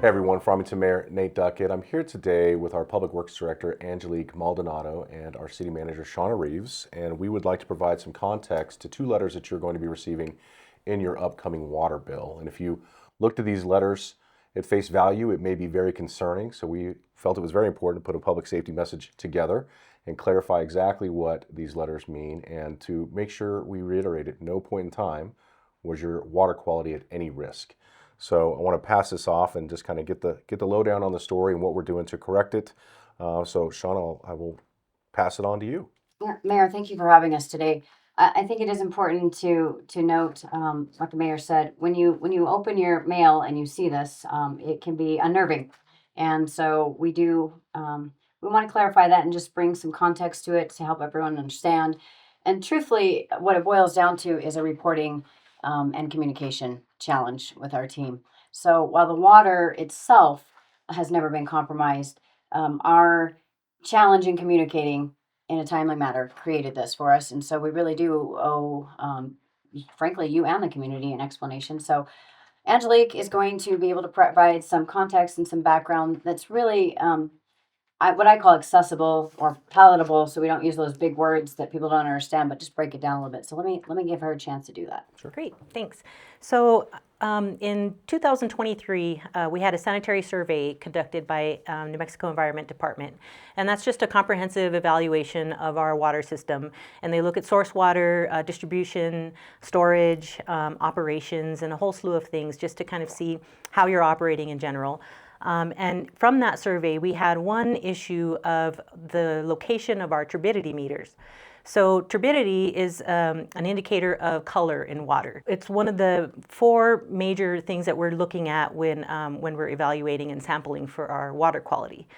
Hey everyone, Farmington Mayor Nate Duckett. I'm here today with our Public Works Director Angelique Maldonado and our City Manager Shaña Reeves, and we would like to provide some context to two letters that you're going to be receiving in your upcoming water bill. And if you looked at these letters at face value, it may be very concerning, so we felt it was very important to put a public safety message together and clarify exactly what these letters mean, and to make sure we reiterate at no point in time was your water quality at any risk. So I want to pass this off and just kind of get the lowdown on the story and what we're doing to correct it. So Shauna, I will pass it on to you. Yeah, Mayor, thank you for having us today. I think it is important to note, like the mayor said, when you open your mail and you see this, it can be unnerving, and so we want to clarify that and just bring some context to it to help everyone understand. And truthfully, what it boils down to is a reporting and communication challenge with our team. So while the water itself has never been compromised, our challenge in communicating in a timely manner created this for us. And so we really do owe, frankly, you and the community an explanation. So Angelique is going to be able to provide some context and some background that's really what I call accessible or palatable, so we don't use those big words that people don't understand, but just break it down a little bit. So let me give her a chance to do that. Sure. Great, thanks. So in 2023, we had a sanitary survey conducted by New Mexico Environment Department, and that's just a comprehensive evaluation of our water system. And they look at source water, distribution, storage, operations, and a whole slew of things just to kind of see how you're operating in general. And from that survey, we had one issue of the location of our turbidity meters. So turbidity is an indicator of color in water. It's one of the four major things that we're looking at when we're evaluating and sampling for our water quality.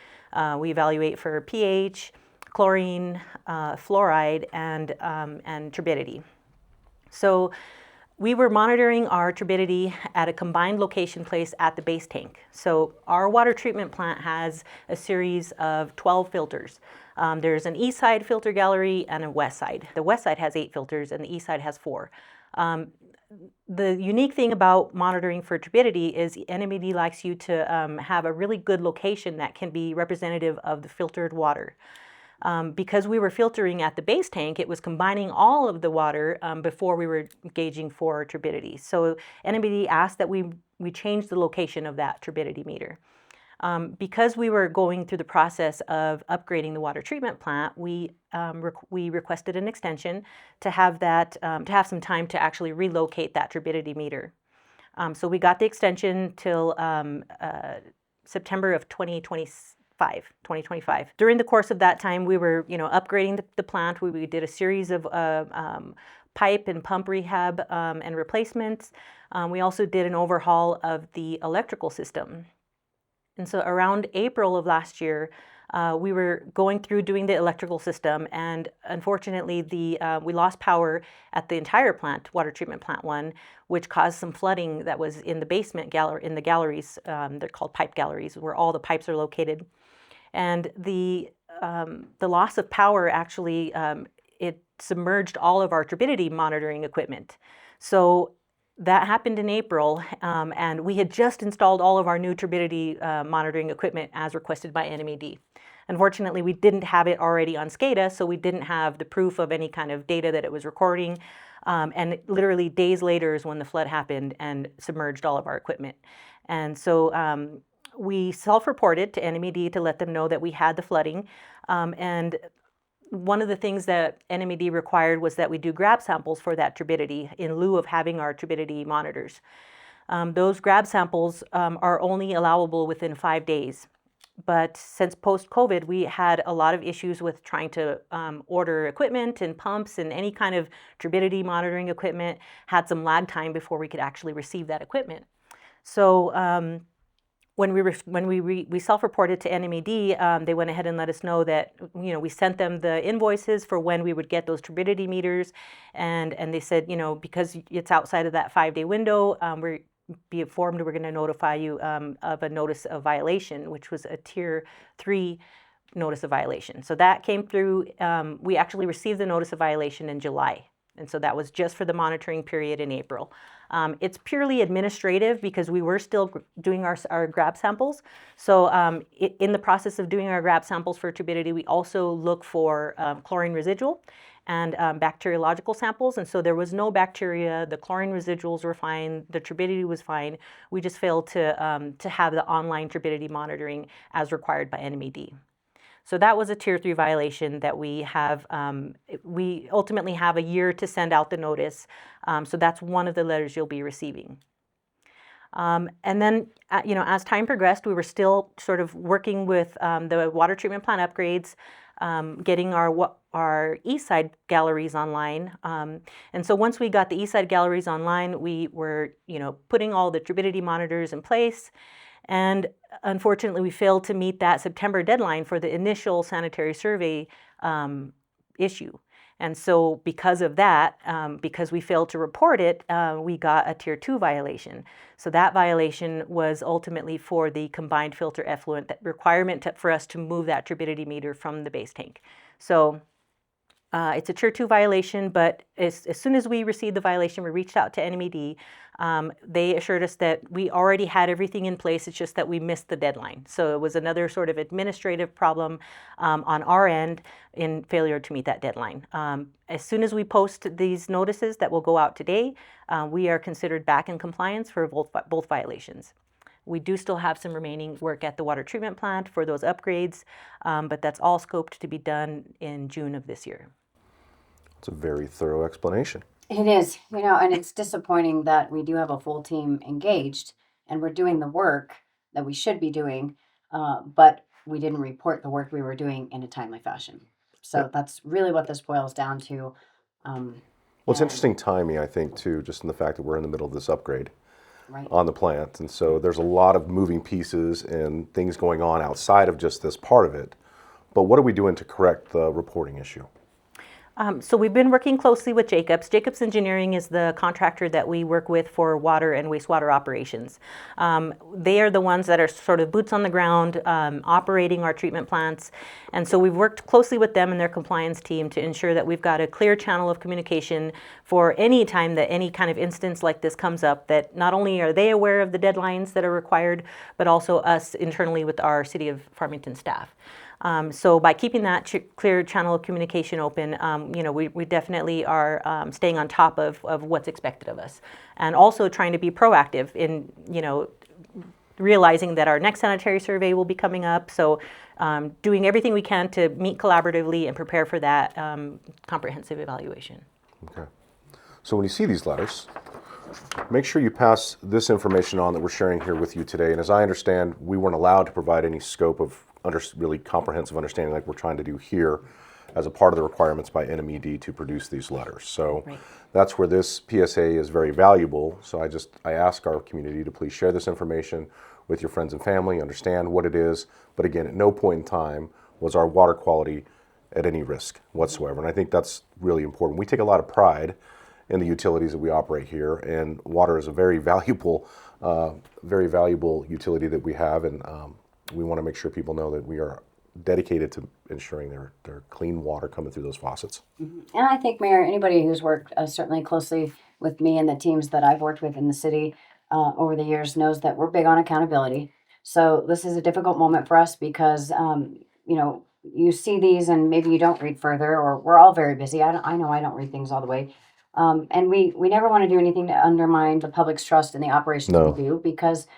We evaluate for pH, chlorine, fluoride, and turbidity. So we were monitoring our turbidity at a combined location place at the base tank. So our water treatment plant has a series of 12 filters. There's an east side filter gallery and a west side. The west side has 8 filters and the east side has 4. The unique thing about monitoring for turbidity is NMED likes you to have a really good location that can be representative of the filtered water. Because we were filtering at the base tank, it was combining all of the water before we were gauging for turbidity. So NMED asked that we change the location of that turbidity meter. Because we were going through the process of upgrading the water treatment plant, we requested an extension to have some time to actually relocate that turbidity meter. So we got the extension till September of 2025. During the course of that time, we were, upgrading the plant. We did a series of pipe and pump rehab and replacements. We also did an overhaul of the electrical system. And so around April of last year, we were going through doing the electrical system, and unfortunately, we lost power at the entire plant, water treatment plant 1, which caused some flooding that was in the basement in the galleries. They're called pipe galleries, where all the pipes are located. And the loss of power actually it submerged all of our turbidity monitoring equipment. So that happened in April, and we had just installed all of our new turbidity monitoring equipment as requested by NMED. Unfortunately, we didn't have it already on SCADA, so we didn't have the proof of any kind of data that it was recording. And literally days later is when the flood happened and submerged all of our equipment. And so we self-reported to NMED to let them know that we had the flooding. And one of the things that NMED required was that we do grab samples for that turbidity in lieu of having our turbidity monitors. Those grab samples are only allowable within 5 days. But since post-COVID, we had a lot of issues with trying to order equipment and pumps and any kind of turbidity monitoring equipment, had some lag time before we could actually receive that equipment. So when we self-reported to NMED, they went ahead and let us know that we sent them the invoices for when we would get those turbidity meters, and they said because it's outside of that 5-day window, be informed we're going to notify you of a notice of violation, which was a Tier 3 notice of violation. So that came through. We actually received the notice of violation in July. And so that was just for the monitoring period in April. It's purely administrative because we were still doing our grab samples. So in the process of doing our grab samples for turbidity, we also look for chlorine residual and bacteriological samples. And so there was no bacteria, the chlorine residuals were fine, the turbidity was fine. We just failed to have the online turbidity monitoring as required by NMED. So that was a Tier 3 violation that we have. We ultimately have a year to send out the notice. So that's one of the letters you'll be receiving. And then, as time progressed, we were still sort of working with the water treatment plant upgrades, getting our east side galleries online. And so once we got the east side galleries online, we were, putting all the turbidity monitors in place. And unfortunately, we failed to meet that September deadline for the initial sanitary survey issue. And so because of that, because we failed to report it, we got a Tier 2 violation. So that violation was ultimately for the combined filter effluent, that requirement for us to move that turbidity meter from the base tank. So it's a Tier 2 violation, but as soon as we received the violation, we reached out to NMED. They assured us that we already had everything in place, it's just that we missed the deadline. So it was another sort of administrative problem on our end in failure to meet that deadline. As soon as we post these notices that will go out today, we are considered back in compliance for both violations. We do still have some remaining work at the water treatment plant for those upgrades, but that's all scoped to be done in June of this year. It's a very thorough explanation. It is, and it's disappointing that we do have a full team engaged and we're doing the work that we should be doing, but we didn't report the work we were doing in a timely fashion. So that's really what this boils down to. Well, it's interesting timing, I think, too, just in the fact that we're in the middle of this upgrade Right. on the plant. And so there's a lot of moving pieces and things going on outside of just this part of it. But what are we doing to correct the reporting issue? So we've been working closely with Jacobs. Jacobs Engineering is the contractor that we work with for water and wastewater operations. They are the ones that are sort of boots on the ground, operating our treatment plants. And so we've worked closely with them and their compliance team to ensure that we've got a clear channel of communication for any time that any kind of instance like this comes up, that not only are they aware of the deadlines that are required, but also us internally with our City of Farmington staff. So by keeping that clear channel of communication open, we definitely are staying on top of what's expected of us, and also trying to be proactive in, realizing that our next sanitary survey will be coming up. So doing everything we can to meet collaboratively and prepare for that comprehensive evaluation. Okay. So when you see these letters, make sure you pass this information on that we're sharing here with you today. And as I understand, we weren't allowed to provide any scope of really comprehensive understanding like we're trying to do here as a part of the requirements by NMED to produce these letters. So that's where this PSA is very valuable. So I ask our community to please share this information with your friends and family, understand what it is. But again, at no point in time was our water quality at any risk whatsoever. And I think that's really important. We take a lot of pride in the utilities that we operate here, and water is a very valuable utility that we have, and we want to make sure people know that we are dedicated to ensuring their clean water coming through those faucets. And I think, Mayor, anybody who's worked certainly closely with me and the teams that I've worked with in the city over the years knows that we're big on accountability. So this is a difficult moment for us because, you see these and maybe you don't read further, or we're all very busy. I know I don't read things all the way. And we never want to do anything to undermine the public's trust in the operations we do, because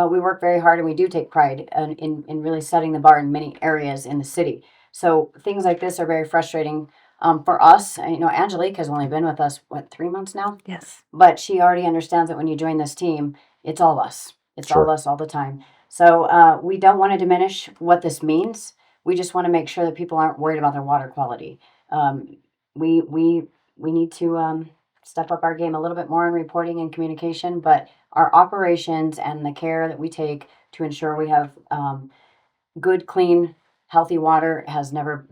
we work very hard and we do take pride in really setting the bar in many areas in the city. So things like this are very frustrating for us. Angelique has only been with us, 3 months now? Yes. But she already understands that when you join this team, it's all us. It's Sure. all us all the time. So we don't want to diminish what this means. We just want to make sure that people aren't worried about their water quality. We need to step up our game a little bit more in reporting and communication, but our operations and the care that we take to ensure we have good, clean, healthy water has never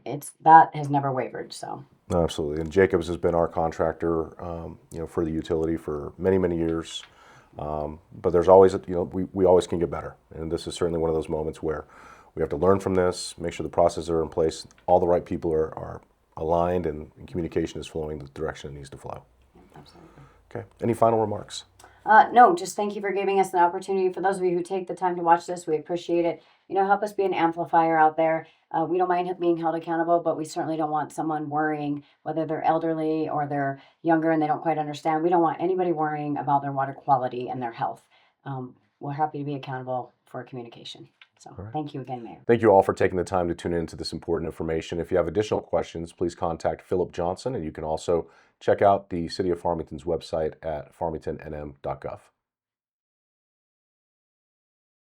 wavered. So Absolutely. And Jacobs has been our contractor, for the utility for many, many years. But there's always, we always can get better. And this is certainly one of those moments where we have to learn from this, make sure the processes are in place, all the right people are aligned, and communication is flowing the direction it needs to flow. absolutely. Okay. Any final remarks? No, just thank you for giving us the opportunity. For those of you who take the time to watch this, we appreciate it. Help us be an amplifier out there. We don't mind being held accountable, but we certainly don't want someone worrying, whether they're elderly or they're younger and they don't quite understand. We don't want anybody worrying about their water quality and their health. We're happy to be accountable for communication. So thank you again, Mayor. Thank you all for taking the time to tune into this important information. If you have additional questions, please contact Philip Johnson, and you can also check out the City of Farmington's website at farmingtonnm.gov.